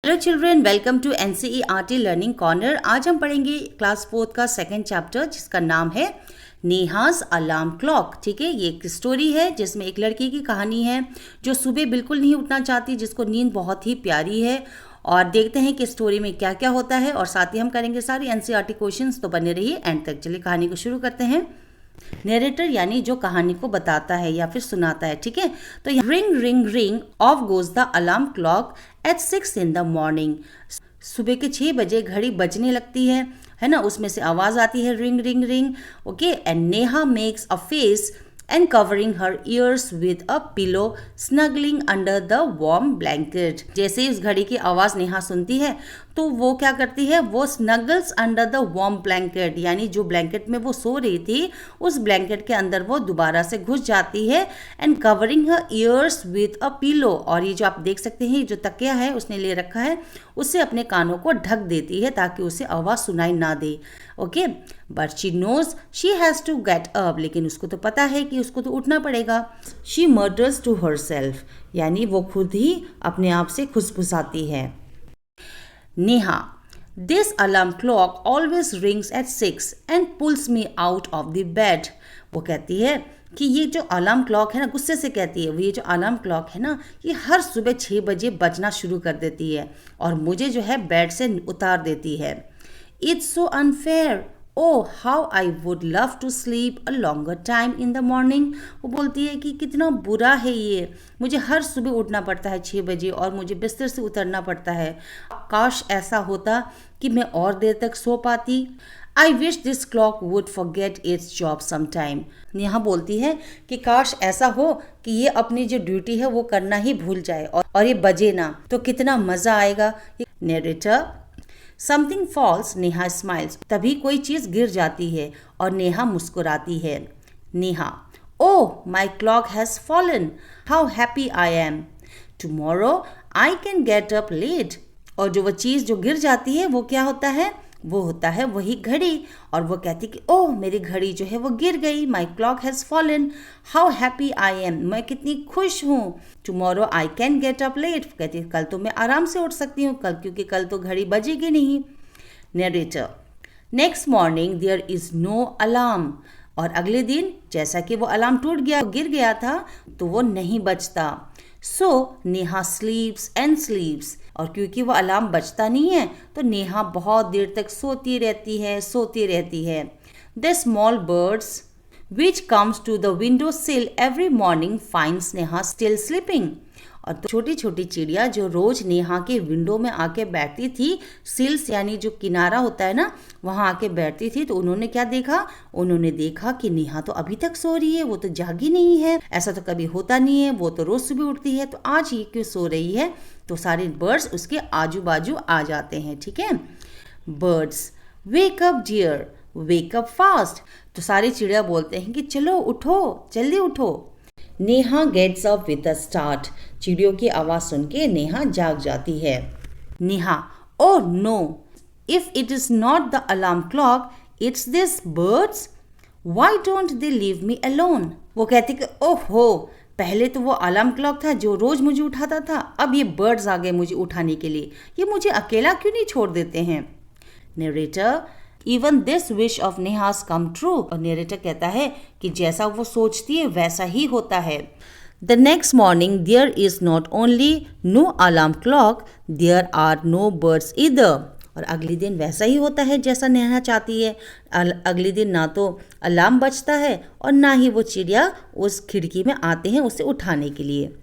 Hello children, welcome to NCERT learning corner. आज हम पढ़ेंगे क्लास 4 का सेकंड चैप्टर जिसका नाम है नेहाज अलार्म क्लॉक। ठीक है, ये एक स्टोरी है जिसमें एक लड़की की कहानी है जो सुबह बिल्कुल नहीं उठना चाहती, जिसको नींद बहुत ही प्यारी है। और देखते हैं कि स्टोरी में क्या क्या होता है और साथ ही हम करेंगे सारी एनसीईआरटी क्वेश्चंस, तो बने रहिए एंड तक। चलिए कहानी को शुरू करते हैं। नरेटर यानी जो कहानी को बताता है या फिर सुनाता है। ठीक है, तो ring ring ring off goes the alarm clock at 6 in the morning। सुबह के 6 बजे घड़ी बजने लगती है ना, उसमें से आवाज आती है ring ring ring. Okay, and Neha makes a face and covering her ears with a pillow, snuggling under the warm blanket। जैसे ही उस घड़ी की आवाज़ नेहा सुनती है तो वो क्या करती है, वो snuggles under the warm blanket, यानी जो ब्लैंकेट में वो सो रही थी उस ब्लैंकेट के अंदर वो दोबारा से घुस जाती है। and covering her ears with a pillow, और ये जो आप देख सकते हैं जो तकिया है उसने ले रखा है, उससे अपने कानों को ढक देती है ताकि उसे आवाज़ सुनाई ना दे। Okay, but she knows she has to get up, लेकिन उसको तो पता है कि उसको तो उठना पड़ेगा। She murmurs to herself, यानी वो खुद ही अपने आप से खुसफुसाती है। Neha, this alarm clock always rings at 6 and pulls me out of the bed. वो कहती है कि ये जो अलार्म क्लॉक है ना, गुस्से से कहती है वो, ये जो अलार्म क्लॉक है ना, ये हर सुबह 6 बजे बजना शुरू कर देती है और मुझे जो है बेड से उतार देती है। It's so unfair, oh how I would love to sleep a longer time in the morning. वो बोलती है कि कितना बुरा है ये, मुझे हर सुबह उठना पड़ता है 6 बजे और मुझे बिस्तर से उतरना पड़ता है। काश ऐसा होता कि मैं और देर तक सो पाती। I wish this clock would forget it's job sometime. Neha बोलती है कि काश ऐसा हो कि ये अपनी जो ड्यूटी है वो करना ही भूल जाए और ये बजे ना, तो कितना मज़ा आएगा। Narrator, something false, Neha smiles. तभी कोई चीज़ गिर जाती है और नेहा मुस्कुराती है। Neha, oh my clock has fallen, how happy I am, tomorrow I can get up late. और जो वो चीज़ जो गिर जाती है वो क्या होता है, वो होता है वही घड़ी। और वो कहती कि ओह मेरी घड़ी जो है वो गिर गई, my clock has fallen, how happy I am, मैं कितनी खुश हूँ। Tomorrow I can get up late, कहती कल तो मैं आराम से उठ सकती हूँ, कल क्योंकि कल तो घड़ी बजेगी नहीं। Narrator, next morning there is no alarm. और अगले दिन जैसा कि वो अलार्म टूट गया, गिर गया था, तो वो नहीं बजता। सो नेहा स्लीप्स एंड स्लीप्स, और क्योंकि वो अलार्म बजता नहीं है तो नेहा बहुत देर तक सोती रहती है। The small birds which comes to the window sill every morning finds Neha still sleeping. और छोटी छोटी चिड़िया जो रोज नेहा के विंडो में आके बैठती थी, सिल्स यानी जो किनारा होता है ना, वहाँ आके बैठती थी, तो उन्होंने क्या देखा, उन्होंने देखा कि नेहा तो अभी तक सो रही है, वो तो जागी नहीं है, ऐसा तो कभी होता नहीं है, वो तो रोज सुबह उठती है, तो आज ये क्यों सो रही है। तो सारे बर्ड्स उसके आजू बाजू आ जाते हैं। ठीक है, birds wake up dear, wake up fast. तो सारी चिड़िया बोलते हैं कि चलो उठो, जल्दी उठो। Neha gets up with a start, चिड़ियों की आवाज़ सुन के नेहा जाग जाती है। Neha, oh no, if it is not the alarm clock it's this birds, why don't they leave me alone. वो कहती कि ओहो, पहले तो वो अलार्म क्लॉक था जो रोज मुझे उठाता था, अब ये बर्ड्स आ गए मुझे उठाने के लिए, ये मुझे अकेला क्यों नहीं छोड़ देते हैं। Narrator, even this wish of नेहास come true. और नरेटर कहता है कि जैसा वो सोचती है वैसा ही होता है। The next morning there is not only no alarm clock, there are no birds इधर। और अगले दिन वैसा ही होता है जैसा नेहा चाहती है। अगले दिन ना तो अलार्म बजता है और ना ही वो चिड़िया उस खिड़की में आते हैं उसे उठाने के लिए।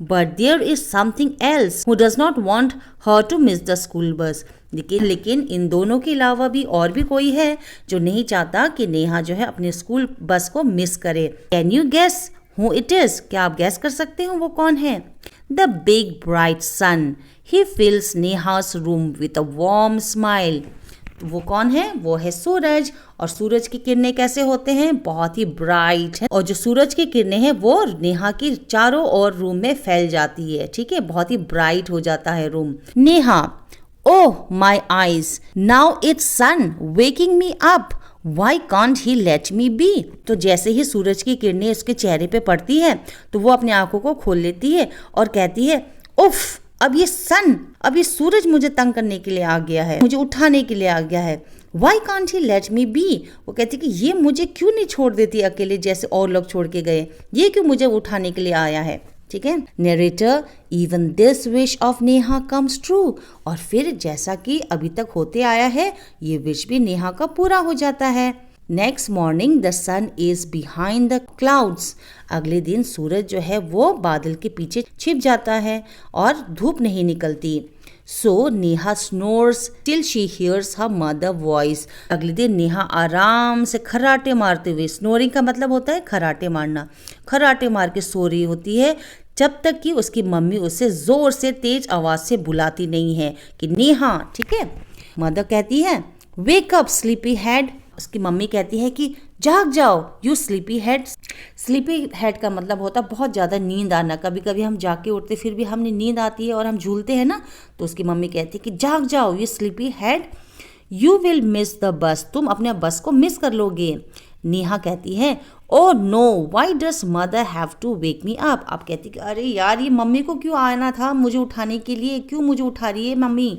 But there is something else who does not want her to miss the school bus. लेकिन इन दोनों के अलावा भी और भी कोई है जो नहीं चाहता कि नेहा जो है अपने स्कूल बस को मिस करे। Can you guess who it is, क्या आप गैस कर सकते हो वो कौन है। The big bright sun, he fills Neha's room with a warm smile. वो कौन है, वो है सूरज। और सूरज की किरणें कैसे होते हैं, बहुत ही ब्राइट है, और जो सूरज की किरणें हैं वो नेहा की चारों ओर रूम में फैल जाती है। ठीक है, बहुत ही ब्राइट हो जाता है room. Neha, oh my eyes, now it's sun waking me up, why can't he let me be. तो जैसे ही सूरज की किरणें उसके चेहरे पे पड़ती है तो वो अपनी आंखों को खोल लेती है और कहती है उफ अब ये सूरज मुझे तंग करने के लिए आ गया है, मुझे उठाने के लिए आ गया है। Why can't he let me be? वो कहती कि ये मुझे क्यों नहीं छोड़ देती अकेले जैसे और लोग छोड़ के गए, ये क्यों मुझे उठाने के लिए आया है। ठीक है, narrator, even this wish of Neha comes true. और फिर जैसा कि अभी तक होते आया है, ये विश भी नेहा का पूरा हो जाता है। Next morning the sun is behind the clouds. अगले दिन सूरज जो है वो बादल के पीछे छिप जाता है और धूप नहीं निकलती। So Neha snores till she hears her mother voice. अगले दिन नेहा आराम से खराटे मारते हुए, स्नोरिंग का मतलब होता है खराटे मारना, खराटे मार के सो रही होती है जब तक कि उसकी मम्मी उसे जोर से तेज आवाज से बुलाती नहीं है कि नेहा। ठीक है, मदर कहती है वेक अप स्लीपी हेड। उसकी मम्मी कहती है कि जाग जाओ you sleepy head. Sleepy head का मतलब होता है बहुत ज़्यादा नींद आना। कभी कभी हम जाग के उठते फिर भी हमें नींद आती है और हम झूलते हैं ना, तो उसकी मम्मी कहती है कि जाग जाओ you sleepy head, you will miss the बस। तुम अपने बस को मिस कर लोगे। नेहा कहती है oh no why does mother have to wake me up. आप कहती कि अरे यार ये मम्मी को क्यों आना था मुझे उठाने के लिए, क्यों मुझे उठा रही है मम्मी।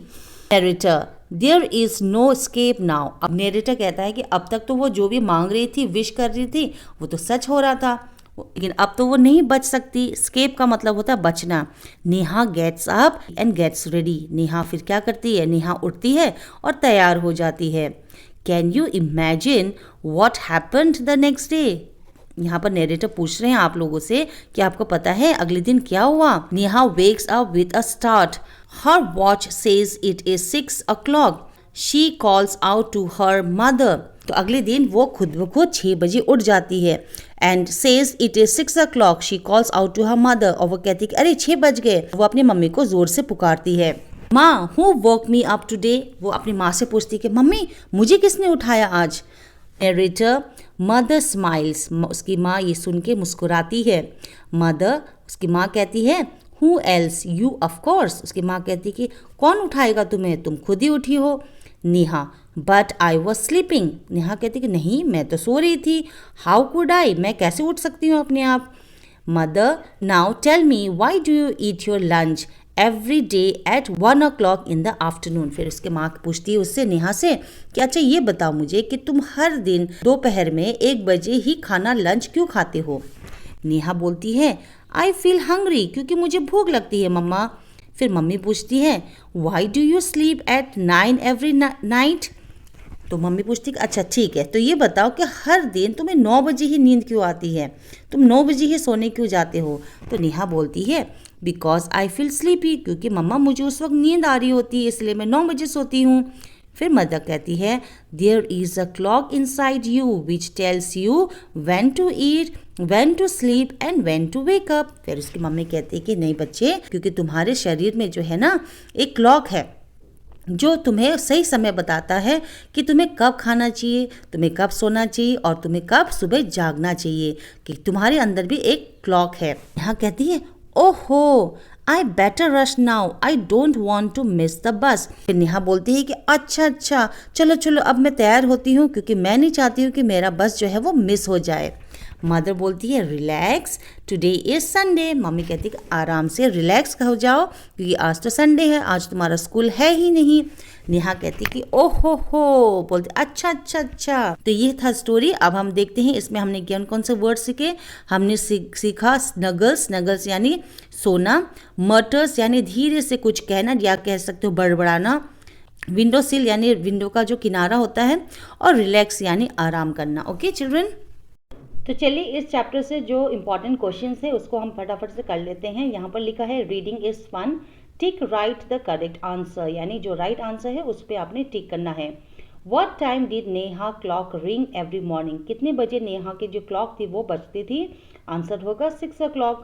Narrator, there is no escape now. अब नेरेटर कहता है कि अब तक तो वो जो भी मांग रही थी, विश कर रही थी, वो तो सच हो रहा था, लेकिन अब तो वो नहीं बच सकती। एस्केप का मतलब होता है बचना। Neha gets up and gets ready. Neha फिर क्या करती है, नेहा उठती है और तैयार हो जाती है। Can you imagine what happened the next day. यहाँ पर नरेटर पूछ रहे हैं आप लोगों से कि आपको पता है अगले दिन क्या हुआ। Neha wakes up with a start. Her watch says it is 6 o'clock. She calls out to her mother. तो अगले दिन वो खुद ब खुद 6 बजे उठ जाती है। And says it is 6 o'clock. She calls out to her mother. और वो कहती है कि अरे 6 बज गए। वो अपनी मम्मी को जोर से पुकारती है। माँ who woke me up today. वो अपनी माँ से पूछती कि मम्मी मुझे किसने उठाया आज। Narrator, mother smiles. उसकी माँ ये सुन के मुस्कुराती है। मदर, उसकी माँ कहती है who else, you of course. उसकी माँ कहती कि कौन उठाएगा तुम्हें, तुम खुद ही उठी हो। Neha, but I was sleeping. Neha कहती कि नहीं मैं तो सो रही थी। हाउ कुड आई, मैं कैसे उठ सकती हूँ अपने आप। Mother, now tell me why do you eat your lunch every day at 1 o'clock in the afternoon. फिर उसके माँ पूछती है उससे, नेहा से, कि अच्छा ये बताओ मुझे कि तुम हर दिन दोपहर में 1 बजे ही खाना लंच क्यों खाते हो। नेहा बोलती है आई फील हंग्री, क्योंकि मुझे भूख लगती है मम्मा। फिर मम्मी पूछती है why do you sleep at 9 every night. तो मम्मी पूछती है अच्छा ठीक है, तो ये बताओ कि हर दिन तुम्हें 9 बजे ही नींद क्यों आती है, तुम 9 बजे ही सोने क्यों जाते हो। तो नेहा बोलती है बिकॉज आई फील स्लीपी, क्योंकि मम्मा मुझे उस वक्त नींद आ रही होती है इसलिए मैं 9 बजे सोती हूँ। फिर मदर कहती है there is a clock inside you which tells you when to eat, when to sleep and when to wake up. फिर उसकी मम्मी कहती है कि नहीं बच्चे, क्योंकि तुम्हारे शरीर में जो है ना एक क्लॉक है जो तुम्हें सही समय बताता है कि तुम्हें कब खाना चाहिए, तुम्हें कब सोना चाहिए और तुम्हें कब सुबह जागना चाहिए, कि तुम्हारे अंदर भी एक क्लॉक है। यहाँ कहती है ओहो I better rush now, I don't want to miss the bus. फिर नेहा बोलती है कि अच्छा चलो चलो अब मैं तैयार होती हूँ, क्योंकि मैं नहीं चाहती हूँ कि मेरा बस जो है वो मिस हो जाए। मदर बोलती है relax today is Sunday. Mummy कहती है कि आराम से रिलैक्स हो जाओ क्योंकि आज तो संडे है, आज तुम्हारा स्कूल है ही नहीं। नेहा कहती कि ओहो हो, बोलती अच्छा। तो ये था स्टोरी। अब हम देखते हैं इसमें हमने कौन से वर्ड सीखे। हमने सीखा स्नगल्स यानी सोना, मटर्स यानी धीरे से कुछ कहना या कह सकते हो बड़बड़ाना, विंडो सिल यानी विंडो का जो किनारा होता है, और रिलैक्स यानी आराम करना। ओके चिल्ड्रन, तो चलिए इस चैप्टर से जो इम्पॉर्टेंट क्वेश्चंस है उसको हम फटाफट से कर लेते हैं। यहाँ पर लिखा है reading is fun, tick right the correct answer, यानी जो राइट आंसर है उस पर आपने टिक करना है। What time did Neha clock ring every morning, कितने बजे नेहा की जो क्लॉक थी वो बजती थी, आंसर होगा 6 o'clock।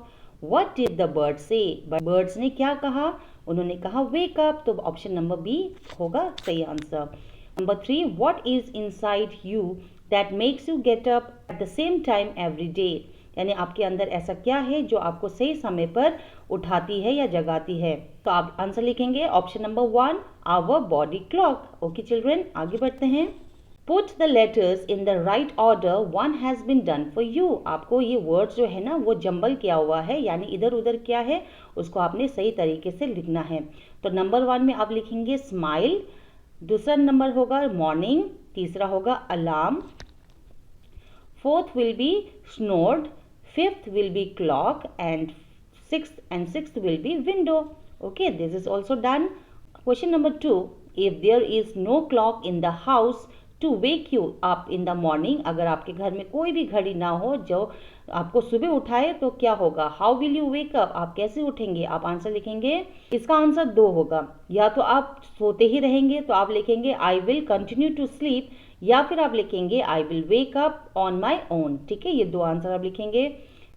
What did the bird से, बर्ड्स ने क्या कहा, उन्होंने कहा वेक अप, तो ऑप्शन नंबर बी होगा सही answer. Number 3, what is inside you that makes you get up at the same time every day, यानी आपके अंदर ऐसा क्या है जो आपको सही समय पर उठाती है या जगाती है। तो आप आंसर लिखेंगे option number 1 our body clock. Okay children, आगे बढ़ते हैं। Put the letters in the right order, one has been done for you. आपको ये वर्ड्स जो है ना वो जंबल किया हुआ है, यानी इधर उधर क्या है उसको आपने सही तरीके से लिखना है। तो नंबर 1 में आप लिखेंगे स्माइल, दूसरा नंबर होगा मॉर्निंग, तीसरा होगा alarm, fourth will be snored, fifth will be clock and sixth will be window. Okay, this is also done. Question number 2, if there is no clock in the house to wake you up in the morning, अगर आपके घर में कोई भी घड़ी ना हो जो आपको सुबह उठाए तो क्या होगा? How will you wake up, आप कैसे उठेंगे? आप आंसर लिखेंगे, इसका आंसर 2 होगा। या तो आप सोते ही रहेंगे तो आप लिखेंगे I will continue to sleep, या फिर आप लिखेंगे I will wake up on my own. ठीक है, ये 2 आंसर आप लिखेंगे।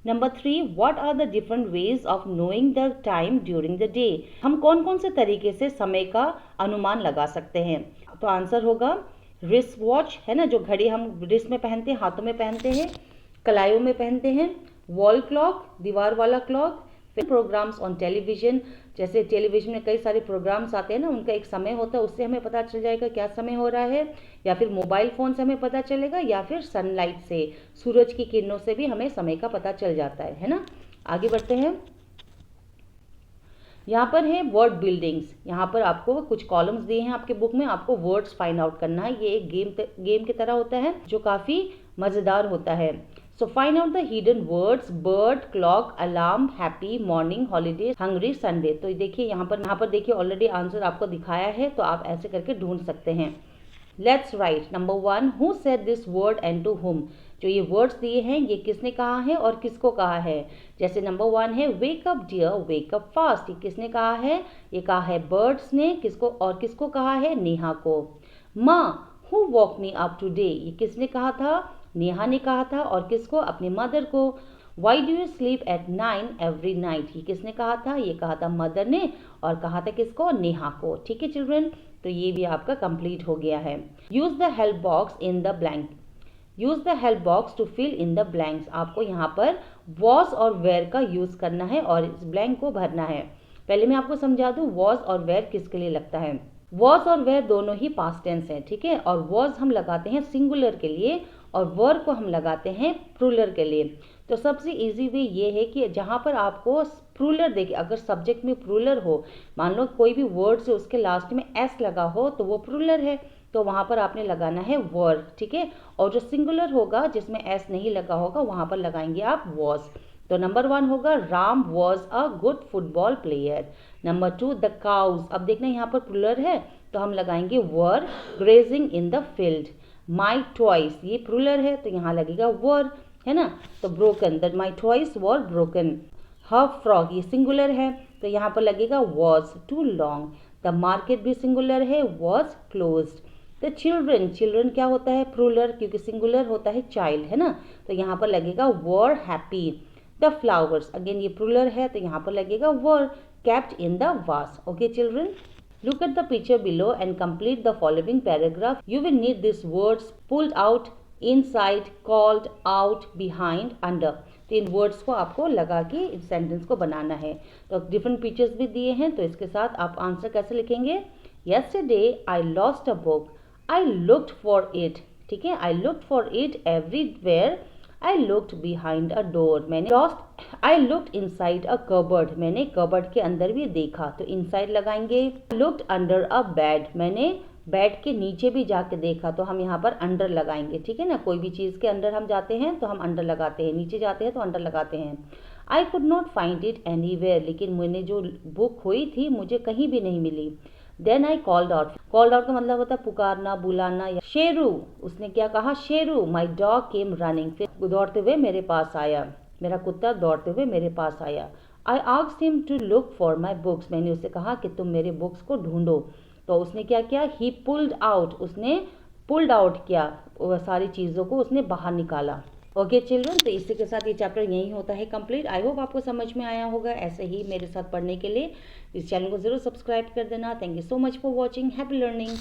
Number 3, what are the different ways of knowing the time during the day, हम कौन कौन से तरीके से समय का अनुमान लगा सकते हैं? तो आंसर होगा रिस्ट वॉच, है ना, जो घड़ी हम रिस्ट में पहनते हैं, हाथों में पहनते हैं, कलाइयों में पहनते हैं, वॉल क्लॉक, दीवार वाला क्लॉक, फिर प्रोग्राम्स ऑन टेलीविजन, जैसे टेलीविजन में कई सारे प्रोग्राम्स आते हैं ना, उनका एक समय होता है, उससे हमें पता चल जाएगा क्या समय हो रहा है, या फिर मोबाइल फ़ोन से हमें पता चलेगा, या फिर सनलाइट से, सूरज की किरणों से भी हमें समय का पता चल जाता है ना। आगे बढ़ते हैं। यहाँ पर है वर्ड बिल्डिंग्स, यहाँ पर आपको कुछ कॉलम्स दिए हैं आपके बुक में, आपको वर्ड्स फाइंड आउट करना है। ये एक गेम की तरह होता है जो काफ़ी मज़ेदार होता है। So find out the hidden words, bird, clock, alarm, happy, morning, holiday, hungry, Sunday. तो देखिए यहाँ पर देखिए ऑलरेडी आंसर आपको दिखाया है, तो आप ऐसे करके ढूंढ सकते हैं। Let's write. Number 1, who said this word and to whom, जो ये वर्ड्स दिए हैं ये किसने कहा है और किसको कहा है? जैसे नंबर 1 है wake up dear, wake up fast, ये किसने कहा है? ये कहा है बर्ड्स ने, किसको, और किसको कहा है? नेहा को। माँ, who walk me up today, ये किसने कहा था? नेहा ने कहा था, और किसको? अपनी मदर को। Why do you sleep at 9 every night, ये किसने कहा था? ये कहा था मदर ने, और कहा था किसको? नेहा को। ठीक है चिल्ड्रन, तो ये भी आपका कंप्लीट हो गया है। Use the help box in the blank, use the help box to fill in the blanks, आपको यहाँ पर वॉज और वेयर का यूज करना है और इस ब्लैंक को भरना है। पहले मैं आपको समझा दूँ वॉज और वेयर किसके लिए लगता है। वॉज और वेयर दोनों ही पास्ट टेंस हैं, ठीक है, और वॉज हम लगाते हैं सिंगुलर के लिए और वर को हम लगाते हैं प्लूरल के लिए। तो सबसे इजी वे ये है कि जहाँ पर आपको प्लूरल देखिए, अगर सब्जेक्ट में प्लूरल हो, मान लो कोई भी वर्ड से उसके लास्ट में एस लगा हो तो वो प्लूरल है, तो वहाँ पर आपने लगाना है वर, ठीक है। और जो सिंगुलर होगा जिसमें एस नहीं लगा होगा वहाँ पर लगाएंगे आप वॉज। तो नंबर 1 होगा Ram was a good football player. Number 2 the cows, अब देखना यहाँ पर प्लूरल है तो हम लगाएंगे were grazing in the field. My toys, ये प्लूरल है तो यहाँ लगेगा वर, है ना। तो broken, that my toys were broken. Her frog, ये सिंगुलर है तो यहाँ पर लगेगा was too long. The market भी सिंगुलर है, was closed. The children, children क्या होता है? प्लूरल, क्योंकि सिंगुलर होता है चाइल्ड, है ना, तो यहाँ पर लगेगा were happy. The flowers, again ये प्लूरल है तो यहाँ पर लगेगा वर केप्ट इन द वास। Okay children, look at the picture below and complete the following paragraph. You will need these words pulled out, inside, called, out, behind, under. तो इन words को आपको लगा के इस सेंटेंस को बनाना है। तो डिफरेंट पिक्चर्स भी दिए हैं, तो इसके साथ आप आंसर कैसे लिखेंगे? Yesterday I lost a book. I looked for it. ठीक है, I looked for it everywhere. I looked behind a door. मैंने lost, I looked inside a cupboard. मैंने cupboard के अंदर भी देखा, तो inside लगाएंगे। Looked under a bed. मैंने बेड के नीचे भी जाके देखा, तो हम यहाँ पर अंडर लगाएंगे, ठीक है ना। कोई भी चीज़ के अंदर हम जाते हैं तो हम अंडर लगाते हैं, नीचे जाते हैं तो अंडर लगाते हैं। I could not find it anywhere, लेकिन मैंने जो बुक खोई थी मुझे कहीं भी नहीं मिली। Then I called out, called out का मतलब होता है पुकारना, बुलाना। या शेरू, उसने क्या कहा? Sheru, my dog came running, फिर दौड़ते हुए मेरे पास आया, मेरा कुत्ता दौड़ते हुए मेरे पास आया। I asked him to look for my books, मैंने उससे कहा कि तुम मेरे बुक्स को ढूंढो, तो उसने क्या किया? ही पुल्ड आउट, उसने पुल्ड आउट किया, वो सारी चीज़ों को उसने बाहर निकाला। ओके चिल्ड्रन, तो इसी के साथ ये चैप्टर यही होता है कंप्लीट। आई होप आपको समझ में आया होगा। ऐसे ही मेरे साथ पढ़ने के लिए इस चैनल को ज़रूर सब्सक्राइब कर देना। Thank you so much for watching. Happy learning.